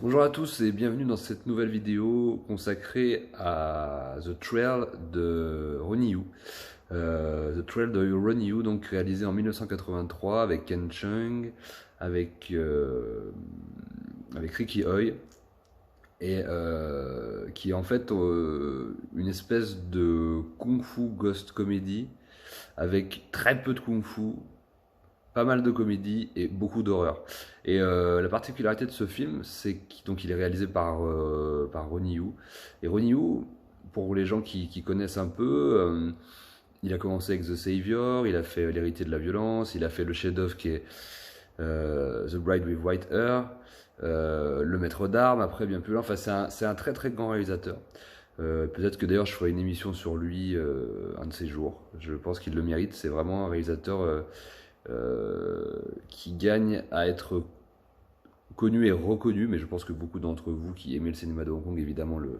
Bonjour à tous et bienvenue dans cette nouvelle vidéo consacrée à The Trail de Ronnie Yu. The Trail de Ronnie Yu, donc réalisé en 1983 avec Ken Chung, avec, euh, avec Ricky Hoy, et qui est en fait une espèce de kung-fu ghost comedy avec très peu de kung-fu, pas mal de comédie et beaucoup d'horreur. Et la particularité de ce film, c'est qu'il est réalisé par Ronnie Yu. Et Ronnie Yu, pour les gens qui connaissent un peu, il a commencé avec The Savior, il a fait L'héritier de la violence, il a fait le chef-d'œuvre qui est The Bride with White Hair, Le Maître d'armes, après bien plus loin. Enfin, c'est un très très grand réalisateur. Peut-être que d'ailleurs je ferai une émission sur lui un de ces jours. Je pense qu'il le mérite. C'est vraiment un réalisateur qui gagne à être connu et reconnu, mais je pense que beaucoup d'entre vous qui aimez le cinéma de Hong Kong évidemment le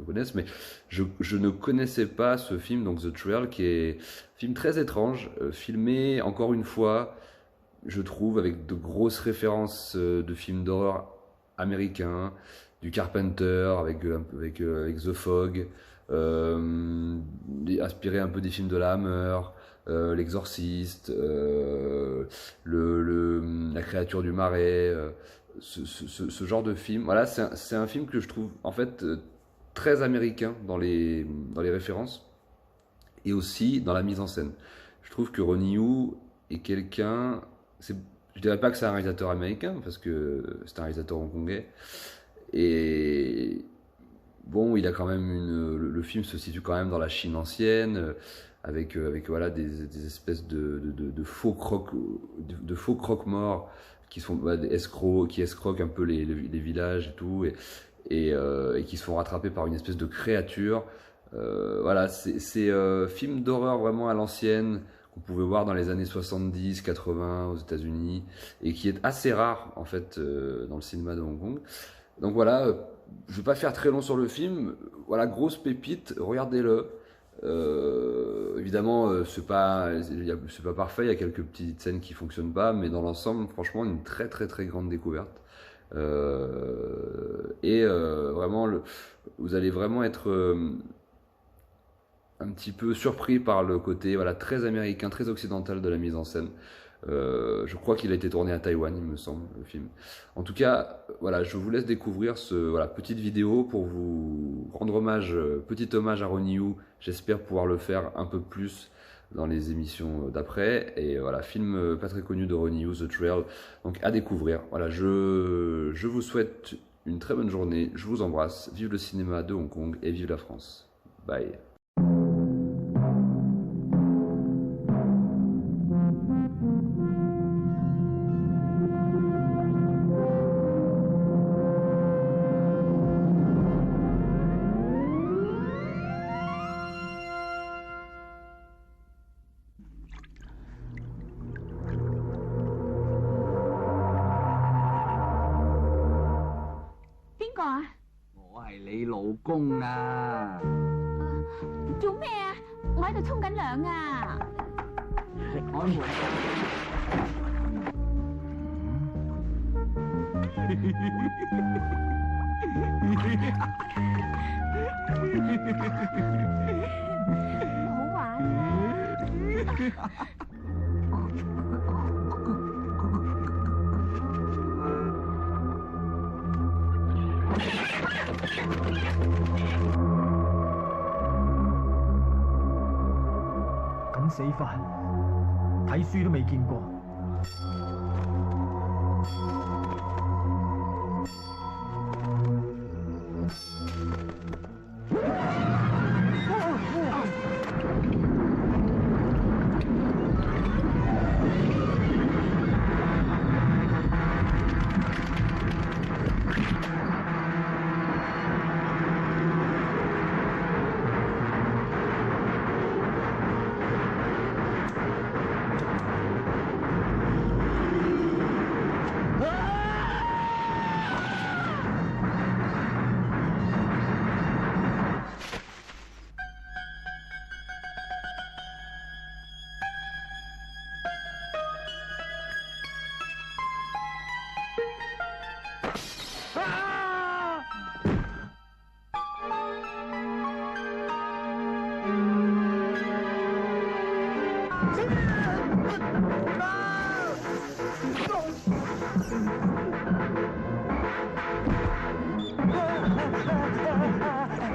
connaissent, mais je ne connaissais pas ce film, donc The Trail, qui est un film très étrange, filmé encore une fois, je trouve, avec de grosses références de films d'horreur américains, du Carpenter, avec The Fog, inspiré un peu des films de la Hammer, L'Exorciste, La créature du marais, ce genre de film. Voilà, c'est un film que je trouve en fait très américain dans les références et aussi dans la mise en scène. Je trouve que Ronnie Yu est quelqu'un. Je dirais pas que c'est un réalisateur américain parce que c'est un réalisateur hongkongais. Et bon, il a quand même le film se situe quand même dans la Chine ancienne, avec voilà, des espèces de faux de faux croque-morts qui sont des escrocs, qui escroquent un peu les villages et tout, et qui se font rattraper par une espèce de créature. Voilà, c'est film d'horreur vraiment à l'ancienne qu'on pouvait voir dans les années 70, 80 aux États-Unis, et qui est assez rare en fait dans le cinéma de Hong Kong. Donc voilà, je ne vais pas faire très long sur le film. Voilà, grosse pépite, regardez-le. Évidemment, c'est pas parfait, il y a quelques petites scènes qui fonctionnent pas, mais dans l'ensemble, franchement, une très très très grande découverte. Vraiment, vous allez vraiment être un petit peu surpris par le côté voilà, très américain, très occidental de la mise en scène. Je crois qu'il a été tourné à Taïwan, il me semble, le film. En tout cas, voilà, je vous laisse découvrir ce voilà, petite vidéo pour vous rendre hommage, petit hommage à Ronnie Yu. J'espère pouvoir le faire un peu plus dans les émissions d'après. Et voilà, film pas très connu de Ronnie Yu, The Trail, donc à découvrir. Voilà, je vous souhaite une très bonne journée, je vous embrasse, vive le cinéma de Hong Kong et vive la France. Bye.做咩啊？我喺度沖緊涼啊！唔好玩啊！咁死法，睇書都未見過。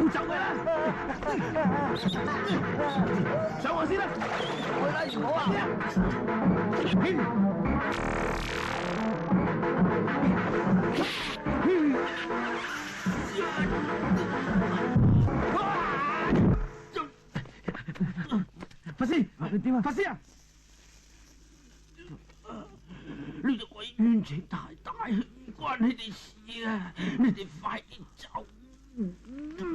走佢啦！上我先啦！去啦，唔好啊！法師，點啊？法師啊！呢隻鬼冤情太大，唔關你哋事啊！你哋快啲走！走！